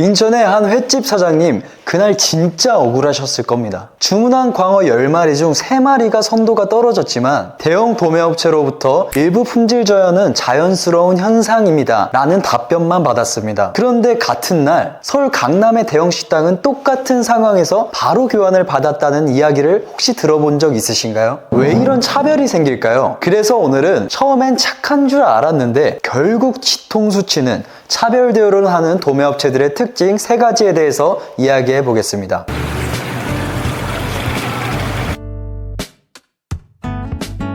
인천의 한 횟집 사장님, 그날 진짜 억울하셨을 겁니다. 주문한 광어 10마리 중 3마리가 선도가 떨어졌지만 대형 도매업체로부터 일부 품질 저하는 자연스러운 현상입니다 라는 답변만 받았습니다. 그런데 같은 날 서울 강남의 대형 식당은 똑같은 상황에서 바로 교환을 받았다는 이야기를 혹시 들어본 적 있으신가요? 왜 이런 차별이 생길까요? 그래서 오늘은 처음엔 착한 줄 알았는데 결국 뒤통수 치는 차별 대우를 하는 도매업체들의 특징 3가지에 대해서 이야기해 보겠습니다.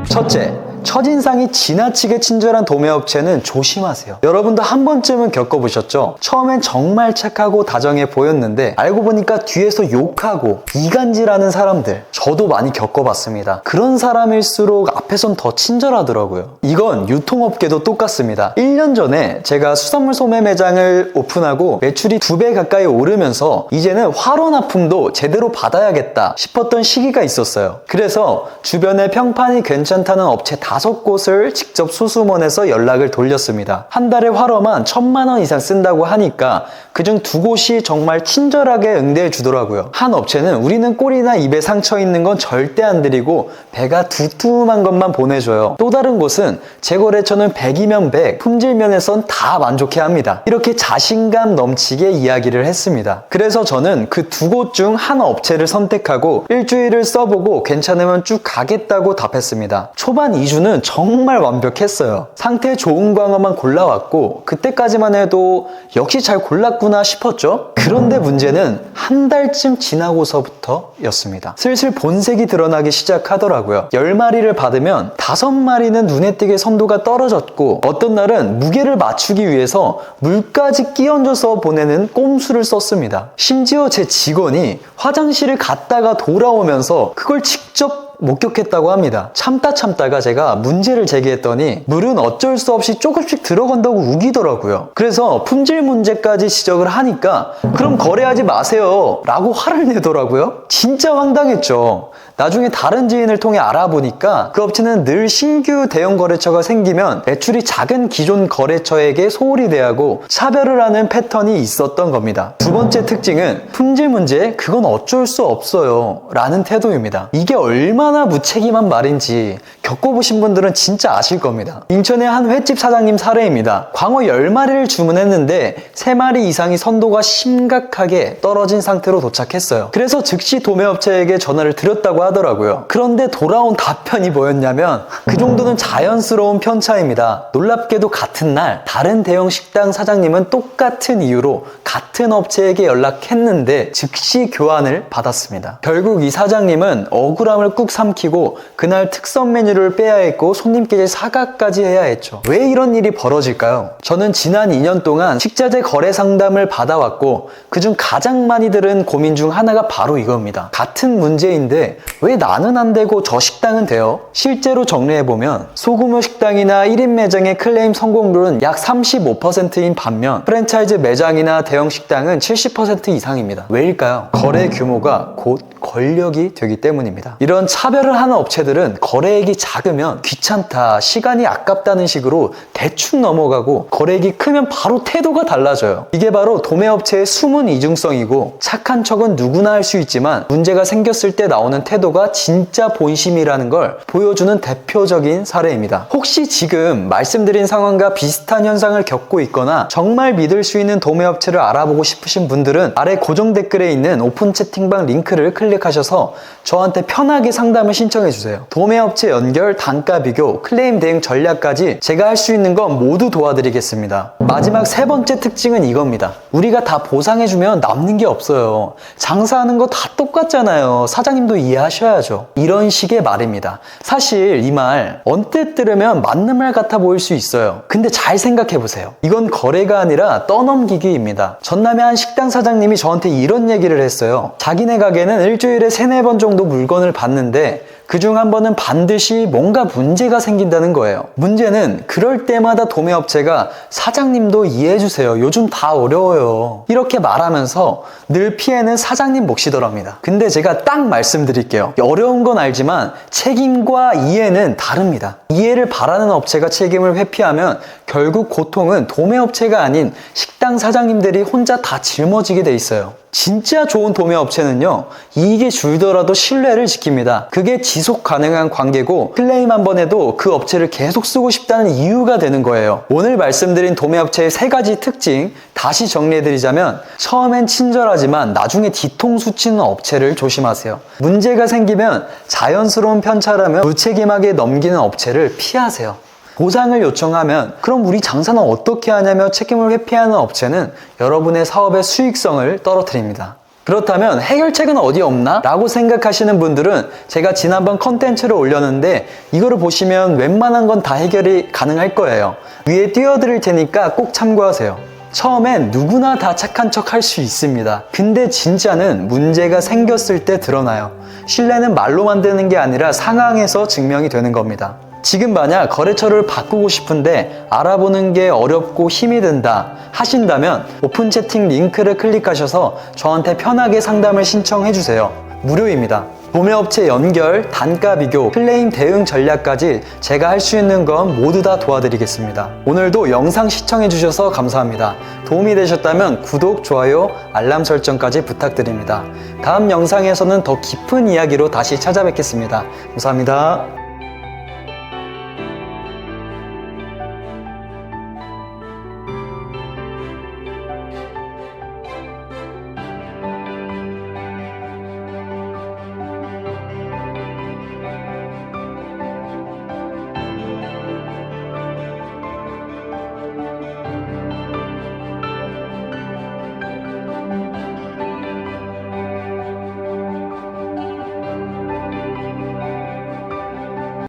첫째, 첫인상이 지나치게 친절한 도매업체는 조심하세요. 여러분도 한 번쯤은 겪어보셨죠? 처음엔 정말 착하고 다정해 보였는데 알고 보니까 뒤에서 욕하고 이간질하는 사람들, 저도 많이 겪어봤습니다. 그런 사람일수록 앞에선 더 친절하더라고요. 이건 유통업계도 똑같습니다. 1년 전에 제가 수산물 소매 매장을 오픈하고 매출이 2배 가까이 오르면서 이제는 화로 납품도 제대로 받아야겠다 싶었던 시기가 있었어요. 그래서 주변에 평판이 괜찮다는 업체 5곳을 직접 수수문해서 연락을 돌렸습니다. 한 달에 화로만 1,000만 원 이상 쓴다고 하니까 그중 2곳이 정말 친절하게 응대해 주더라고요. 한 업체는 우리는 꼬리나 입에 상처 있는 건 절대 안 드리고 배가 두툼한 것만 보내줘요. 또 다른 곳은 재거래처는 100이면 100, 품질 면에선 다 만족해 합니다. 이렇게 자신감 넘치게 이야기를 했습니다. 그래서 저는 그 2곳 중 한 업체를 선택하고 일주일을 써보고 괜찮으면 쭉 가겠다고 답했습니다. 초반 2주는 정말 완벽했어요. 상태 좋은 광어만 골라왔고 그때까지만 해도 역시 잘 골랐구나 싶었죠. 그런데 문제는 한 달쯤 지나고서부터 였습니다. 슬슬 본색이 드러나기 시작하더라고요. 10마리를 받으면 5마리는 눈에 띄게 선도가 떨어졌고 어떤 날은 무게를 맞추기 위해서 물까지 끼얹어서 보내는 꼼수를 썼습니다. 심지어 제 직원이 화장실을 갔다가 돌아오면서 그걸 직접 목격했다고 합니다. 참다가 제가 문제를 제기했더니 물은 어쩔 수 없이 조금씩 들어간다고 우기더라고요. 그래서 품질 문제까지 지적을 하니까 그럼 거래하지 마세요 라고 화를 내더라고요. 진짜 황당했죠. 나중에 다른 지인을 통해 알아보니까 그 업체는 늘 신규 대형 거래처가 생기면 매출이 작은 기존 거래처에게 소홀히 대하고 차별을 하는 패턴이 있었던 겁니다. 두 번째 특징은 품질 문제, 그건 어쩔 수 없어요 라는 태도입니다. 이게 얼마나 무책임한 말인지 겪어보신 분들은 진짜 아실 겁니다. 인천의 한 횟집 사장님 사례입니다. 광어 10마리를 주문했는데 3마리 이상이 선도가 심각하게 떨어진 상태로 도착했어요. 그래서 즉시 도매업체에게 전화를 드렸다고 하더라고요. 그런데 돌아온 답변이 뭐였냐면 그 정도는 자연스러운 편차입니다. 놀랍게도 같은 날 다른 대형 식당 사장님은 똑같은 이유로 같은 업체에게 연락했는데 즉시 교환을 받았습니다. 결국 이 사장님은 억울함을 꾹 삼키고 그날 특선 메뉴를 빼야 했고 손님께 사과까지 해야 했죠. 왜 이런 일이 벌어질까요? 저는 지난 2년 동안 식자재 거래 상담을 받아왔고 그중 가장 많이 들은 고민 중 하나가 바로 이겁니다. 같은 문제인데 왜 나는 안 되고 저 식당은 돼요? 실제로 정리해보면 소규모 식당이나 1인 매장의 클레임 성공률은 약 35%인 반면 프랜차이즈 매장이나 대형 식당은 70% 이상입니다. 왜일까요? 거래 규모가 곧 권력이 되기 때문입니다. 이런 차별을 하는 업체들은 거래액이 작으면 귀찮다, 시간이 아깝다는 식으로 대충 넘어가고 거래액이 크면 바로 태도가 달라져요. 이게 바로 도매업체의 숨은 이중성이고 착한 척은 누구나 할 수 있지만 문제가 생겼을 때 나오는 태도가 진짜 본심이라는 걸 보여주는 대표적인 사례입니다. 혹시 지금 말씀드린 상황과 비슷한 현상을 겪고 있거나 정말 믿을 수 있는 도매업체를 알아보고 싶으신 분들은 아래 고정 댓글에 있는 오픈 채팅방 링크를 클릭하셔서 저한테 편하게 상담을 신청해주세요. 도매업체 연결, 단가 비교, 클레임 대응 전략까지 제가 할 수 있는 건 모두 도와드리겠습니다. 마지막 3번째 특징은 이겁니다. 우리가 다 보상해주면 남는 게 없어요. 장사하는 거 다 똑같잖아요. 사장님도 이해하셔야죠. 이런 식의 말입니다. 사실 이 말 언뜻 들으면 맞는 말 같아 보일 수 있어요. 근데 잘 생각해보세요. 이건 거래가 아니라 떠넘기기입니다. 전남의 한 식당 사장님이 저한테 이런 얘기를 했어요. 자기네 가게는 일주일에 3-4번 정도 물건을 받는데 그중 한 번은 반드시 뭔가 문제가 생긴다는 거예요. 문제는 그럴 때마다 도매업체가 사장님도 이해해주세요. 요즘 다 어려워요. 이렇게 말하면서 늘 피해는 사장님 몫이더랍니다. 근데 제가 딱 말씀드릴게요. 어려운 건 알지만 책임과 이해는 다릅니다. 이해를 바라는 업체가 책임을 회피하면 결국 고통은 도매업체가 아닌 식당 사장님들이 혼자 다 짊어지게 돼 있어요. 진짜 좋은 도매업체는요, 이익이 줄더라도 신뢰를 지킵니다. 그게 지속 가능한 관계고 클레임 한 번 해도 그 업체를 계속 쓰고 싶다는 이유가 되는 거예요. 오늘 말씀드린 도매업체의 3가지 특징 다시 정리해드리자면, 처음엔 친절하지만 나중에 뒤통수 치는 업체를 조심하세요. 문제가 생기면 자연스러운 편차라면 무책임하게 넘기는 업체를 피하세요. 보상을 요청하면 그럼 우리 장사는 어떻게 하냐며 책임을 회피하는 업체는 여러분의 사업의 수익성을 떨어뜨립니다. 그렇다면 해결책은 어디 없나? 라고 생각하시는 분들은 제가 지난번 컨텐츠를 올렸는데 이거를 보시면 웬만한 건 다 해결이 가능할 거예요. 위에 띄워드릴 테니까 꼭 참고하세요. 처음엔 누구나 다 착한 척 할 수 있습니다. 근데 진짜는 문제가 생겼을 때 드러나요. 신뢰는 말로 만드는 게 아니라 상황에서 증명이 되는 겁니다. 지금 만약 거래처를 바꾸고 싶은데 알아보는 게 어렵고 힘이 든다 하신다면 오픈 채팅 링크를 클릭하셔서 저한테 편하게 상담을 신청해 주세요. 무료입니다. 도매업체 연결, 단가 비교, 클레임 대응 전략까지 제가 할 수 있는 건 모두 다 도와드리겠습니다. 오늘도 영상 시청해 주셔서 감사합니다. 도움이 되셨다면 구독, 좋아요, 알람 설정까지 부탁드립니다. 다음 영상에서는 더 깊은 이야기로 다시 찾아뵙겠습니다. 감사합니다.